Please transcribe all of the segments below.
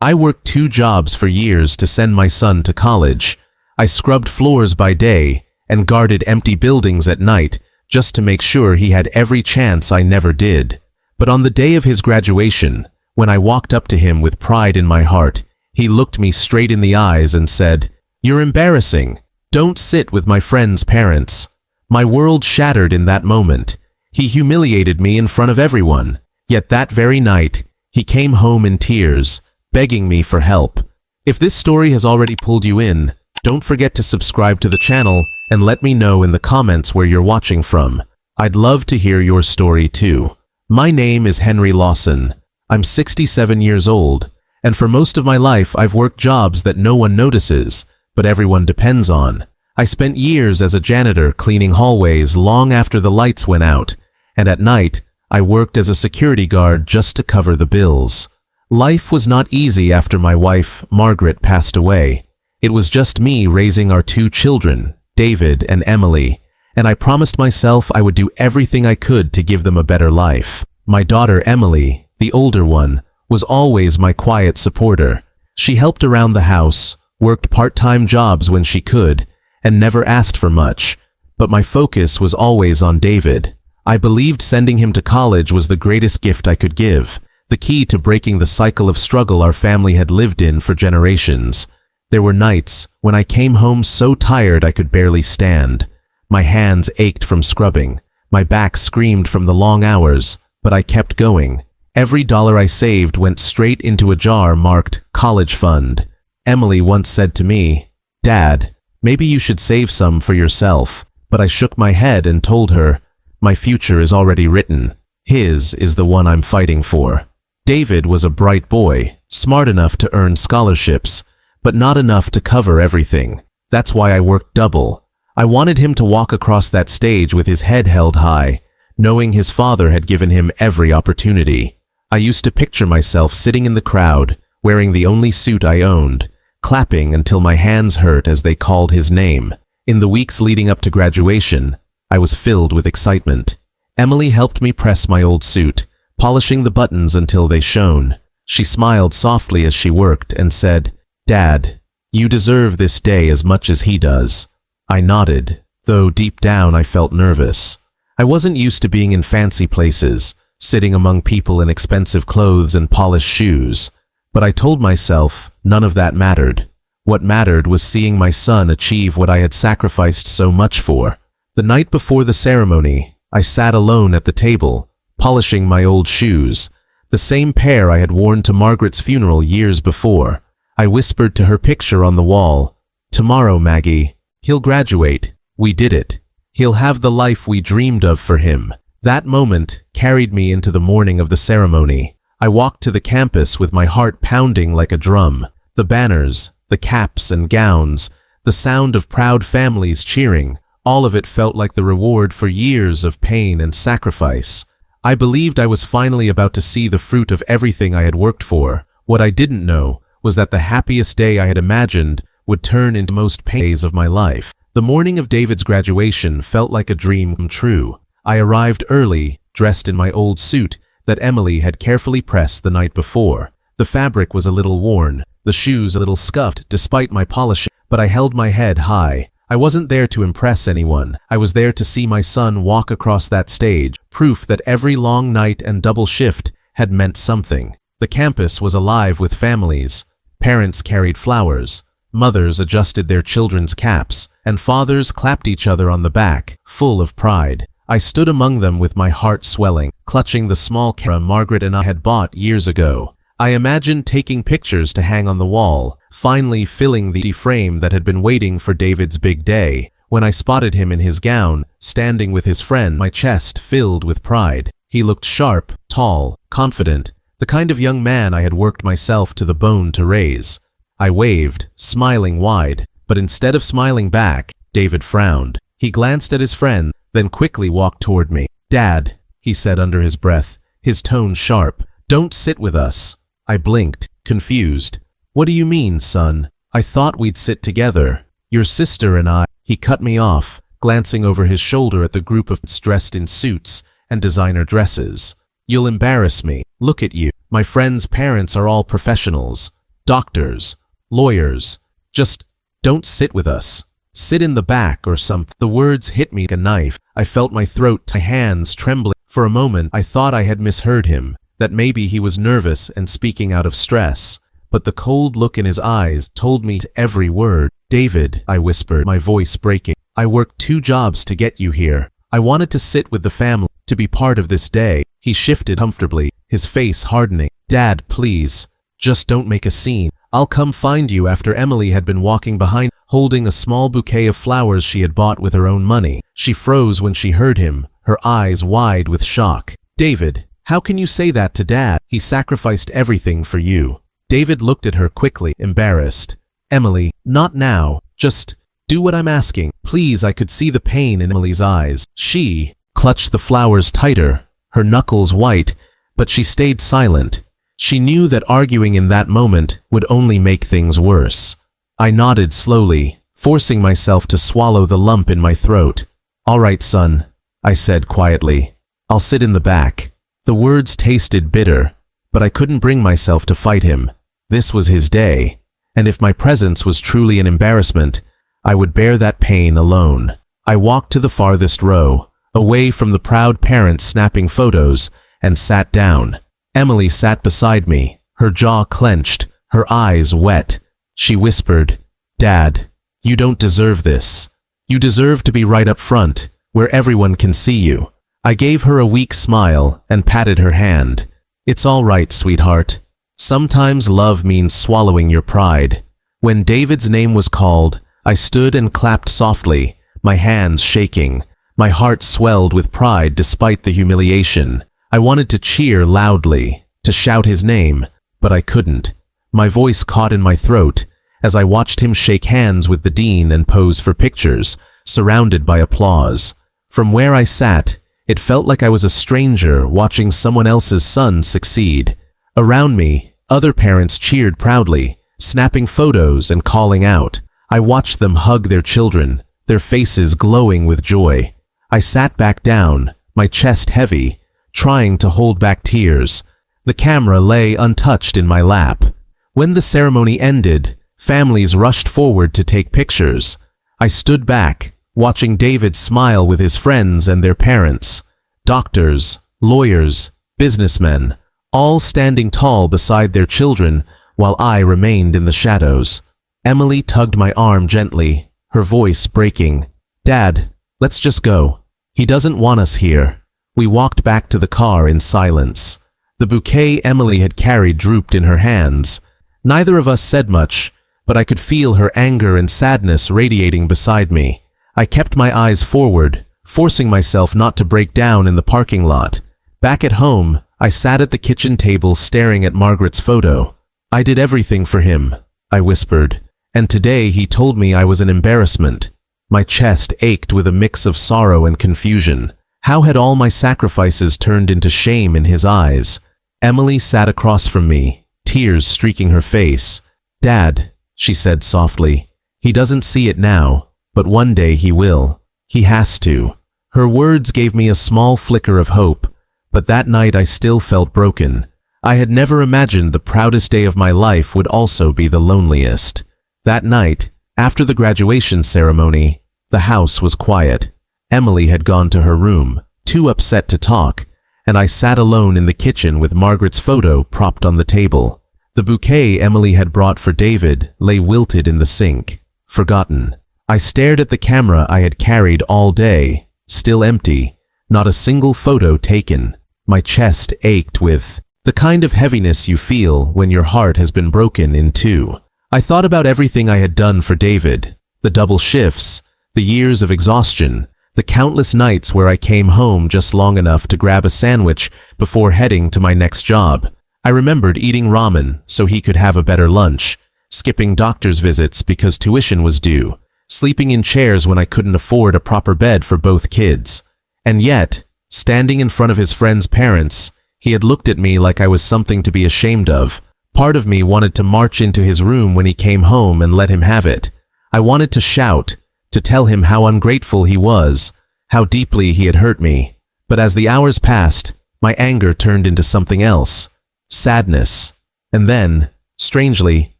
I worked 2 jobs for years to send my son to college. I scrubbed floors by day and guarded empty buildings at night just to make sure he had every chance I never did. But on the day of his graduation, when I walked up to him with pride in my heart, he looked me straight in the eyes and said, "You're embarrassing. Don't sit with my friend's parents." My world shattered in that moment. He humiliated me in front of everyone. Yet that very night, he came home in tears, begging me for help. If this story has already pulled you in, don't forget to subscribe to the channel and let me know in the comments where you're watching from. I'd love to hear your story too. My name is Henry Lawson. I'm 67 years old, and for most of my life I've worked jobs that no one notices, but everyone depends on. I spent years as a janitor cleaning hallways long after the lights went out, and at night I worked as a security guard just to cover the bills. Life was not easy after my wife, Margaret, passed away. It was just me raising our 2 children, David and Emily, and I promised myself I would do everything I could to give them a better life. My daughter Emily, the older one, was always my quiet supporter. She helped around the house, worked part-time jobs when she could, and never asked for much, but my focus was always on David. I believed sending him to college was the greatest gift I could give, the key to breaking the cycle of struggle our family had lived in for generations. There were nights when I came home so tired I could barely stand. My hands ached from scrubbing. My back screamed from the long hours, but I kept going. Every dollar I saved went straight into a jar marked college fund. Emily once said to me, "Dad, maybe you should save some for yourself." But I shook my head and told her, "My future is already written. His is the one I'm fighting for." David was a bright boy, smart enough to earn scholarships, but not enough to cover everything. That's why I worked double. I wanted him to walk across that stage with his head held high, knowing his father had given him every opportunity. I used to picture myself sitting in the crowd, wearing the only suit I owned, clapping until my hands hurt as they called his name. In the weeks leading up to graduation, I was filled with excitement. Emily helped me press my old suit, polishing the buttons until they shone. She smiled softly as she worked and said, "Dad, you deserve this day as much as he does." I nodded, though deep down I felt nervous. I wasn't used to being in fancy places, sitting among people in expensive clothes and polished shoes. But I told myself none of that mattered. What mattered was seeing my son achieve what I had sacrificed so much for. The night before the ceremony, I sat alone at the table, polishing my old shoes, the same pair I had worn to Margaret's funeral years before. I whispered to her picture on the wall, "Tomorrow, Maggie, he'll graduate. We did it. He'll have the life we dreamed of for him." That moment carried me into the morning of the ceremony. I walked to the campus with my heart pounding like a drum. The banners, the caps and gowns, the sound of proud families cheering, all of it felt like the reward for years of pain and sacrifice. I believed I was finally about to see the fruit of everything I had worked for. What I didn't know was that the happiest day I had imagined would turn into the most painful days of my life. The morning of David's graduation felt like a dream come true. I arrived early, dressed in my old suit that Emily had carefully pressed the night before. The fabric was a little worn, the shoes a little scuffed despite my polishing, but I held my head high. I wasn't there to impress anyone. I was there to see my son walk across that stage, proof that every long night and double shift had meant something. The campus was alive with families. Parents carried flowers, mothers adjusted their children's caps, and fathers clapped each other on the back, full of pride. I stood among them with my heart swelling, clutching the small camera Margaret and I had bought years ago. I imagined taking pictures to hang on the wall, finally filling the frame that had been waiting for David's big day. When I spotted him in his gown, standing with his friend, my chest filled with pride. He looked sharp, tall, confident, the kind of young man I had worked myself to the bone to raise. I waved, smiling wide, but instead of smiling back, David frowned. He glanced at his friend, then quickly walked toward me. "Dad," he said under his breath, his tone sharp, "don't sit with us." I blinked, confused. "What do you mean, son? I thought we'd sit together. Your sister and I." He cut me off, glancing over his shoulder at the group of dressed in suits and designer dresses. "You'll embarrass me. Look at you. My friends' parents are all professionals. doctors, lawyers. Just don't sit with us. Sit in the back or something. The words hit me like a knife. I felt my throat, my hands trembling. For a moment, I thought I had misheard him, that maybe he was nervous and speaking out of stress. But the cold look in his eyes told me every word. David, I whispered, my voice breaking. I worked 2 jobs to get you here. I wanted to sit with the family, to be part of this day. He shifted comfortably, his face hardening. Dad, please, just don't make a scene. I'll come find you. After Emily had been walking behind, holding a small bouquet of flowers she had bought with her own money. She froze when she heard him, her eyes wide with shock. David, how can you say that to Dad? He sacrificed everything for you. David looked at her quickly, embarrassed. Emily, not now. Just do what I'm asking. Please. I could see the pain in Emily's eyes. She clutched the flowers tighter, her knuckles white, but she stayed silent. She knew that arguing in that moment would only make things worse. I nodded slowly, forcing myself to swallow the lump in my throat. All right, son, I said quietly. I'll sit in the back. The words tasted bitter, but I couldn't bring myself to fight him. This was his day, and if my presence was truly an embarrassment, I would bear that pain alone. I walked to the farthest row, away from the proud parents snapping photos, and sat down. Emily sat beside me, her jaw clenched, her eyes wet. She whispered, Dad, you don't deserve this. You deserve to be right up front, where everyone can see you. I gave her a weak smile and patted her hand. It's all right, sweetheart. Sometimes love means swallowing your pride. When David's name was called, I stood and clapped softly, my hands shaking. My heart swelled with pride despite the humiliation. I wanted to cheer loudly, to shout his name, but I couldn't. My voice caught in my throat as I watched him shake hands with the dean and pose for pictures, surrounded by applause. From where I sat, it felt like I was a stranger watching someone else's son succeed. Around me, other parents cheered proudly, snapping photos and calling out. I watched them hug their children, their faces glowing with joy. I sat back down, my chest heavy, trying to hold back tears. The camera lay untouched in my lap. When the ceremony ended, families rushed forward to take pictures. I stood back, watching David smile with his friends and their parents. Doctors, lawyers, businessmen, all standing tall beside their children, while I remained in the shadows. Emily tugged my arm gently, her voice breaking. Dad, let's just go. He doesn't want us here. We walked back to the car in silence. The bouquet Emily had carried drooped in her hands. Neither of us said much, but I could feel her anger and sadness radiating beside me. I kept my eyes forward, forcing myself not to break down in the parking lot. Back at home, I sat at the kitchen table staring at Margaret's photo. I did everything for him, I whispered, and today he told me I was an embarrassment. My chest ached with a mix of sorrow and confusion. How had all my sacrifices turned into shame in his eyes? Emily sat across from me, tears streaking her face. Dad, she said softly, he doesn't see it now, but one day he will. He has to. Her words gave me a small flicker of hope, but that night I still felt broken. I had never imagined the proudest day of my life would also be the loneliest. That night, after the graduation ceremony, the house was quiet. Emily had gone to her room, too upset to talk, and I sat alone in the kitchen with Margaret's photo propped on the table. The bouquet Emily had brought for David lay wilted in the sink, forgotten. I stared at the camera I had carried all day, still empty, not a single photo taken. My chest ached with the kind of heaviness you feel when your heart has been broken in two. I thought about everything I had done for David, the double shifts, the years of exhaustion, the countless nights where I came home just long enough to grab a sandwich before heading to my next job. I remembered eating ramen so he could have a better lunch, skipping doctor's visits because tuition was due, sleeping in chairs when I couldn't afford a proper bed for both kids. And yet, standing in front of his friend's parents, he had looked at me like I was something to be ashamed of. Part of me wanted to march into his room when he came home and let him have it. I wanted to shout, to tell him how ungrateful he was, how deeply he had hurt me. But as the hours passed, my anger turned into something else, sadness. And then, strangely,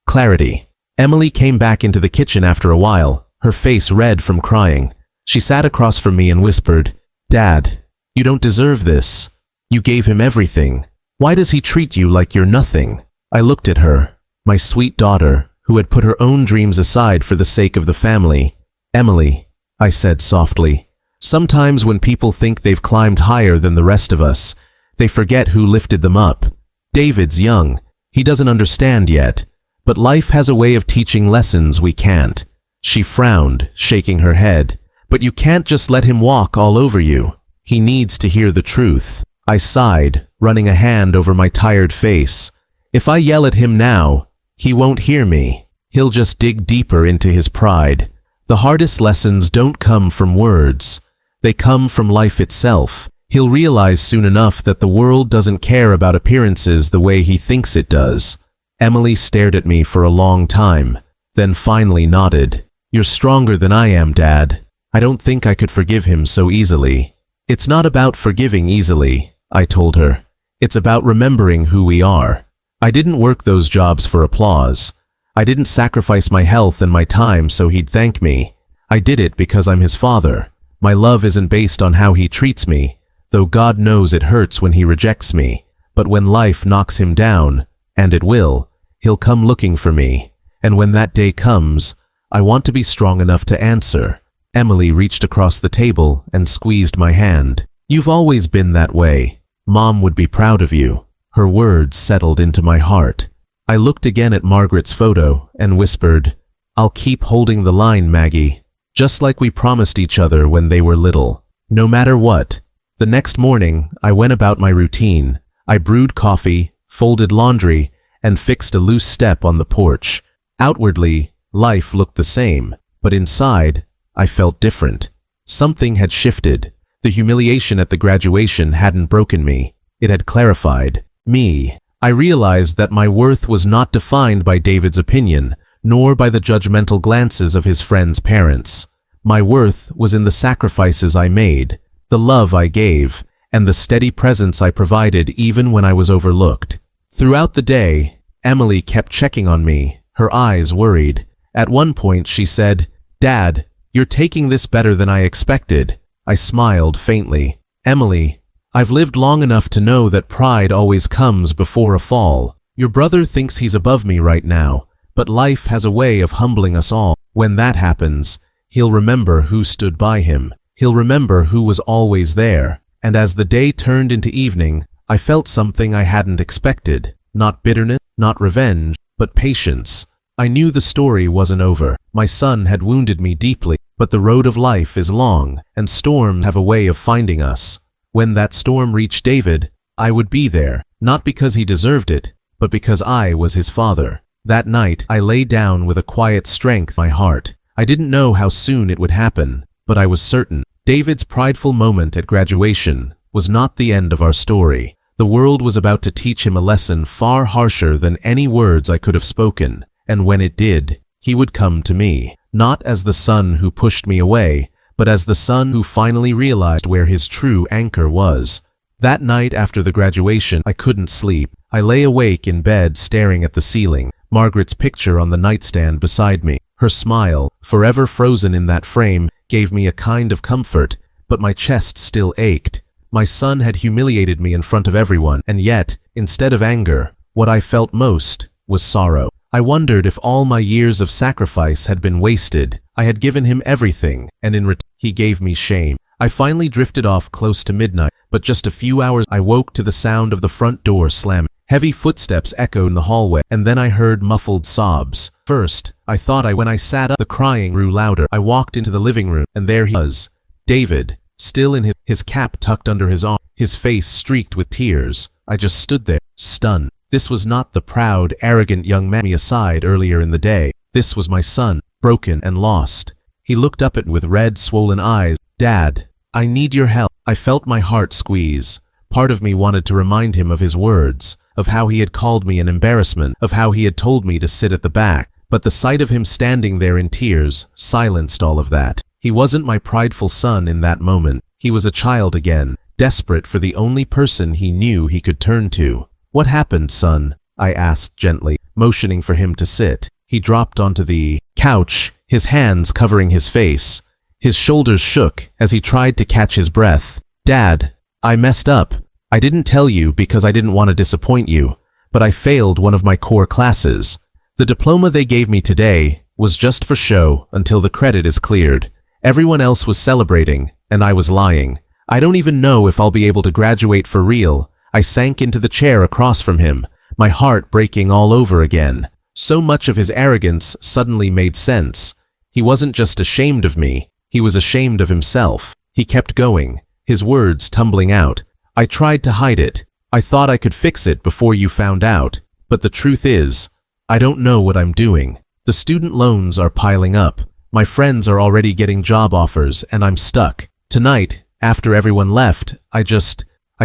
Clarity. Emily came back into the kitchen after a while, her face red from crying. She sat across from me and whispered, "Dad, you don't deserve this. You gave him everything. Why does he treat you like you're nothing?" I looked at her, my sweet daughter, who had put her own dreams aside for the sake of the family. "Emily," I said softly, "sometimes when people think they've climbed higher than the rest of us, they forget who lifted them up. David's young. He doesn't understand yet. But life has a way of teaching lessons we can't." She frowned, shaking her head. "But you can't just let him walk all over you. He needs to hear the truth." I sighed, running a hand over my tired face. "If I yell at him now, he won't hear me. He'll just dig deeper into his pride. The hardest lessons don't come from words. They come from life itself. He'll realize soon enough that the world doesn't care about appearances the way he thinks it does." Emily stared at me for a long time, then finally nodded. "You're stronger than I am, Dad. I don't think I could forgive him so easily." "It's not about forgiving easily," I told her. "It's about remembering who we are. I didn't work those jobs for applause. I didn't sacrifice my health and my time so he'd thank me. I did it because I'm his father. My love isn't based on how he treats me, though God knows it hurts when he rejects me. But when life knocks him down, and it will, he'll come looking for me. And when that day comes, I want to be strong enough to answer." Emily reached across the table and squeezed my hand. "You've always been that way. Mom would be proud of you." Her words settled into my heart. I looked again at Margaret's photo and whispered, "I'll keep holding the line, Maggie, just like we promised each other when they were little. No matter what." The next morning, I went about my routine. I brewed coffee, folded laundry, and fixed a loose step on the porch. Outwardly, life looked the same, but inside, I felt different. Something had shifted. The humiliation at the graduation hadn't broken me. It had clarified me. I realized that my worth was not defined by David's opinion, nor by the judgmental glances of his friends' parents. My worth was in the sacrifices I made, the love I gave, and the steady presence I provided even when I was overlooked. Throughout the day, Emily kept checking on me, her eyes worried. At one point she said, "Dad, you're taking this better than I expected." I smiled faintly. "Emily, I've lived long enough to know that pride always comes before a fall. Your brother thinks he's above me right now, but life has a way of humbling us all. When that happens, he'll remember who stood by him. He'll remember who was always there." And as the day turned into evening, I felt something I hadn't expected. Not bitterness, not revenge, but patience. I knew the story wasn't over. My son had wounded me deeply, but the road of life is long, and storms have a way of finding us. When that storm reached David, I would be there, not because he deserved it, but because I was his father. That night, I lay down with a quiet strength in my heart. I didn't know how soon it would happen, but I was certain. David's prideful moment at graduation was not the end of our story. The world was about to teach him a lesson far harsher than any words I could have spoken, and when it did, he would come to me, not as the son who pushed me away, but as the son who finally realized where his true anchor was. That night after the graduation, I couldn't sleep. I lay awake in bed staring at the ceiling, Margaret's picture on the nightstand beside me. Her smile, forever frozen in that frame, gave me a kind of comfort, but my chest still ached. My son had humiliated me in front of everyone, and yet, instead of anger, what I felt most was sorrow. I wondered if all my years of sacrifice had been wasted. I had given him everything, and in return, he gave me shame. I finally drifted off close to midnight, but just a few hours I woke to the sound of the front door slamming. Heavy footsteps echoed in the hallway, and then I heard muffled sobs. First, I thought when I sat up, the crying grew louder. I walked into the living room, and there he was, David, still in his cap tucked under his arm, his face streaked with tears. I just stood there, stunned. This was not the proud, arrogant young man me aside earlier in the day. This was my son, broken and lost. He looked up at me with red, swollen eyes. "Dad, I need your help." I felt my heart squeeze. Part of me wanted to remind him of his words, of how he had called me an embarrassment, of how he had told me to sit at the back. But the sight of him standing there in tears silenced all of that. He wasn't my prideful son in that moment. He was a child again, desperate for the only person he knew he could turn to. "What happened, son?" I asked gently. motioning for him to sit. He dropped onto the couch, his hands covering his face. His shoulders shook as he tried to catch his breath. "Dad, I messed up. I didn't tell you because I didn't want to disappoint you, but I failed one of my core classes. The diploma they gave me today was just for show until the credit is cleared. Everyone else was celebrating, and I was lying. I don't even know if I'll be able to graduate for real." I sank into the chair across from him, my heart breaking all over again. So much of his arrogance suddenly made sense. He wasn't just ashamed of me, he was ashamed of himself. He kept going, his words tumbling out. "I tried to hide it. I thought I could fix it before you found out. But the truth is, I don't know what I'm doing. The student loans are piling up. My friends are already getting job offers, and I'm stuck. Tonight, after everyone left, I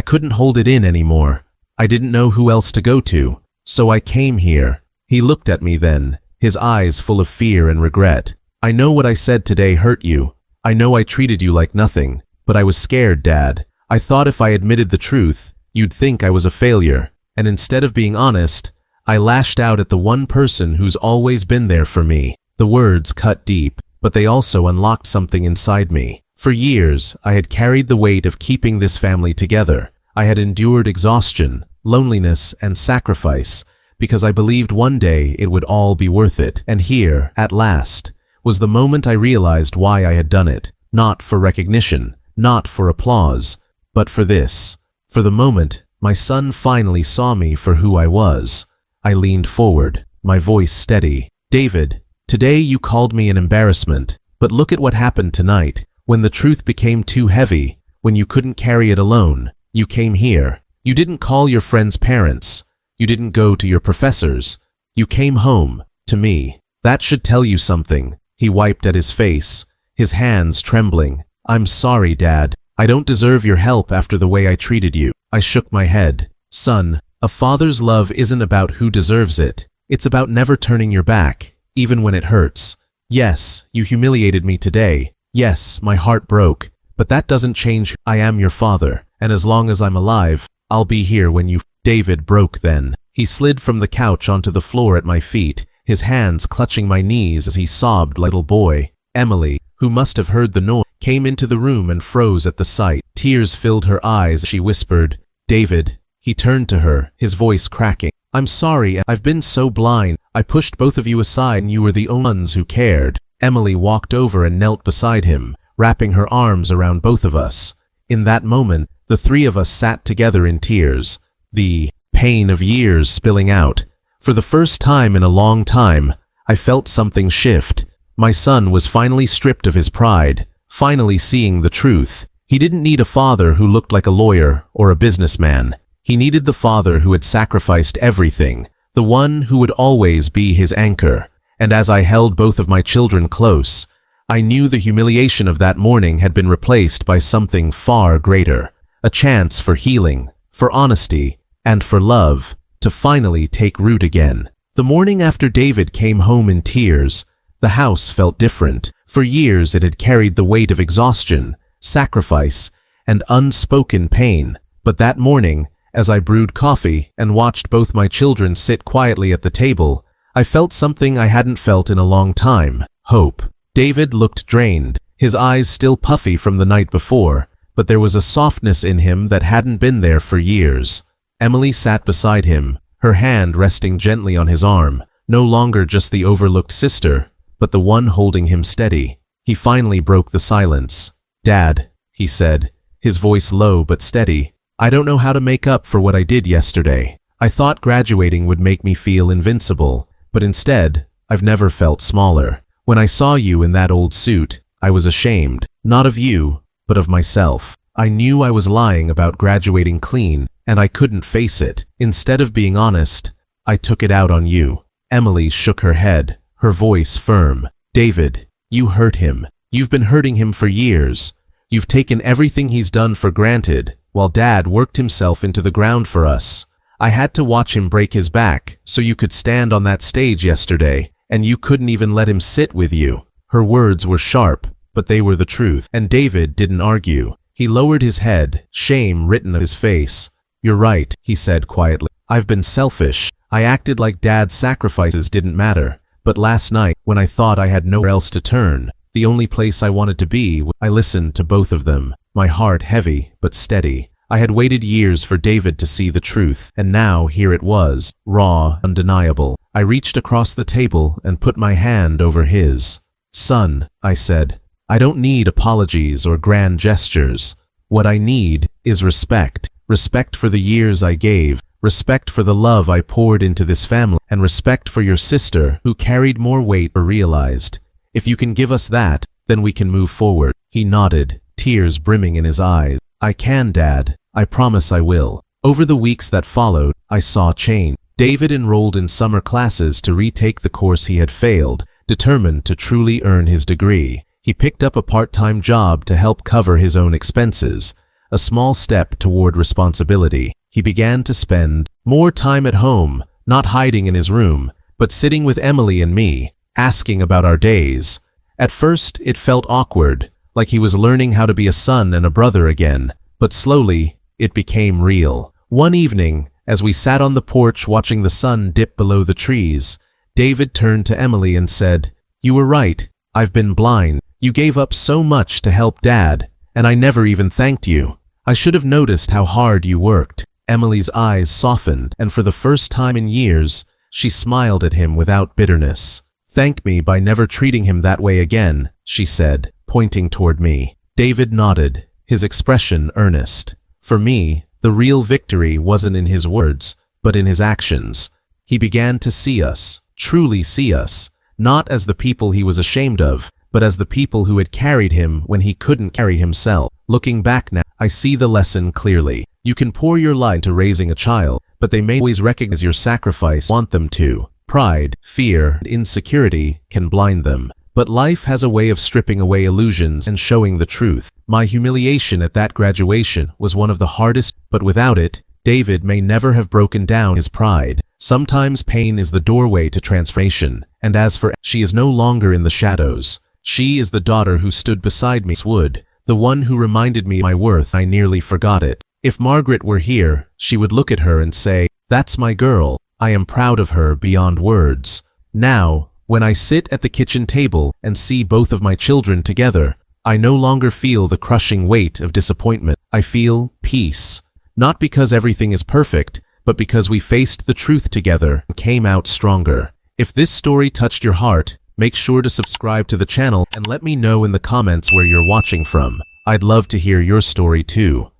couldn't hold it in anymore. I didn't know who else to go to, so I came here." He looked at me then, his eyes full of fear and regret. "I know what I said today hurt you. I know I treated you like nothing, but I was scared, Dad. I thought if I admitted the truth, you'd think I was a failure. And instead of being honest, I lashed out at the one person who's always been there for me." The words cut deep, but they also unlocked something inside me. For years, I had carried the weight of keeping this family together. I had endured exhaustion, loneliness, and sacrifice because I believed one day it would all be worth it. And here, at last, was the moment I realized why I had done it. Not for recognition, not for applause, but for this. For the moment, my son finally saw me for who I was. I leaned forward, my voice steady. "David, today you called me an embarrassment, but look at what happened tonight. When the truth became too heavy, when you couldn't carry it alone, you came here. You didn't call your friends' parents. You didn't go to your professors. You came home, to me. That should tell you something." He wiped at his face, his hands trembling. "I'm sorry, Dad. I don't deserve your help after the way I treated you." I shook my head. "Son, a father's love isn't about who deserves it. It's about never turning your back, even when it hurts. Yes, you humiliated me today. Yes, my heart broke. But that doesn't change. I am your father, and as long as I'm alive, I'll be here when you—" David broke then. He slid from the couch onto the floor at my feet, his hands clutching my knees as he sobbed like a little boy. Emily, who must have heard the noise, came into the room and froze at the sight. Tears filled her eyes as she whispered, "David." He turned to her, his voice cracking. "I'm sorry, I've been so blind. I pushed both of you aside and you were the only ones who cared." Emily walked over and knelt beside him, wrapping her arms around both of us. In that moment, the three of us sat together in tears, the pain of years spilling out. For the first time in a long time, I felt something shift. My son was finally stripped of his pride, finally seeing the truth. He didn't need a father who looked like a lawyer or a businessman. He needed the father who had sacrificed everything, the one who would always be his anchor. And as I held both of my children close, I knew the humiliation of that morning had been replaced by something far greater, a chance for healing, for honesty, and for love to finally take root again. The morning after David came home in tears, the house felt different. For years it had carried the weight of exhaustion, sacrifice, and unspoken pain. But that morning, as I brewed coffee and watched both my children sit quietly at the table, I felt something I hadn't felt in a long time: hope. David looked drained, his eyes still puffy from the night before, but there was a softness in him that hadn't been there for years. Emily sat beside him, her hand resting gently on his arm, no longer just the overlooked sister, but the one holding him steady. He finally broke the silence. "Dad," he said, his voice low but steady, "I don't know how to make up for what I did yesterday. I thought graduating would make me feel invincible, but instead, I've never felt smaller. When I saw you in that old suit, I was ashamed, not of you, but of myself. I knew I was lying about graduating clean, and I couldn't face it. Instead of being honest, I took it out on you." Emily shook her head, her voice firm. "David, you hurt him. You've been hurting him for years. You've taken everything he's done for granted, while Dad worked himself into the ground for us. I had to watch him break his back so you could stand on that stage yesterday, and you couldn't even let him sit with you." Her words were sharp, but they were the truth, and David didn't argue. He lowered his head, shame written on his face. "You're right," he said quietly. I've been selfish. I acted like Dad's sacrifices didn't matter. But last night, when I thought I had nowhere else to turn, the only place I wanted to be, I listened to both of them, my heart heavy but steady. I had waited years for David to see the truth, and now here it was, raw, undeniable. I reached across the table and put my hand over his. "Son," I said, "I don't need apologies or grand gestures. What I need is respect. Respect for the years I gave, respect for the love I poured into this family, and respect for your sister who carried more weight or realized. If you can give us that, then we can move forward." He nodded, tears brimming in his eyes. "I can, Dad. I promise I will." Over the weeks that followed, I saw change. David enrolled in summer classes to retake the course he had failed, determined to truly earn his degree. He picked up a part-time job to help cover his own expenses, a small step toward responsibility. He began to spend more time at home, not hiding in his room, but sitting with Emily and me, asking about our days. At first, it felt awkward, like he was learning how to be a son and a brother again, but slowly, it became real. One evening, as we sat on the porch watching the sun dip below the trees, David turned to Emily and said, "You were right. I've been blind. You gave up so much to help Dad, and I never even thanked you. I should have noticed how hard you worked." Emily's eyes softened, and for the first time in years, she smiled at him without bitterness. "Thank me by never treating him that way again," she said, pointing toward me. David nodded, his expression earnest. For me, the real victory wasn't in his words, but in his actions. He began to see us, truly see us, not as the people he was ashamed of, but as the people who had carried him when he couldn't carry himself. Looking back now, I see the lesson clearly. You can pour your life into raising a child, but they may always recognize your sacrifice, want them to. Pride, fear, and insecurity can blind them. But life has a way of stripping away illusions and showing the truth. My humiliation at that graduation was one of the hardest, but without it, David may never have broken down his pride. Sometimes pain is the doorway to transformation, and as for she is no longer in the shadows. She is the daughter who stood beside me, wood, the one who reminded me of my worth. I nearly forgot it. If Margaret were here, she would look at her and say, "That's my girl. I am proud of her beyond words." Now, when I sit at the kitchen table and see both of my children together, I no longer feel the crushing weight of disappointment. I feel peace. Not because everything is perfect, but because we faced the truth together and came out stronger. If this story touched your heart, make sure to subscribe to the channel and let me know in the comments where you're watching from. I'd love to hear your story too.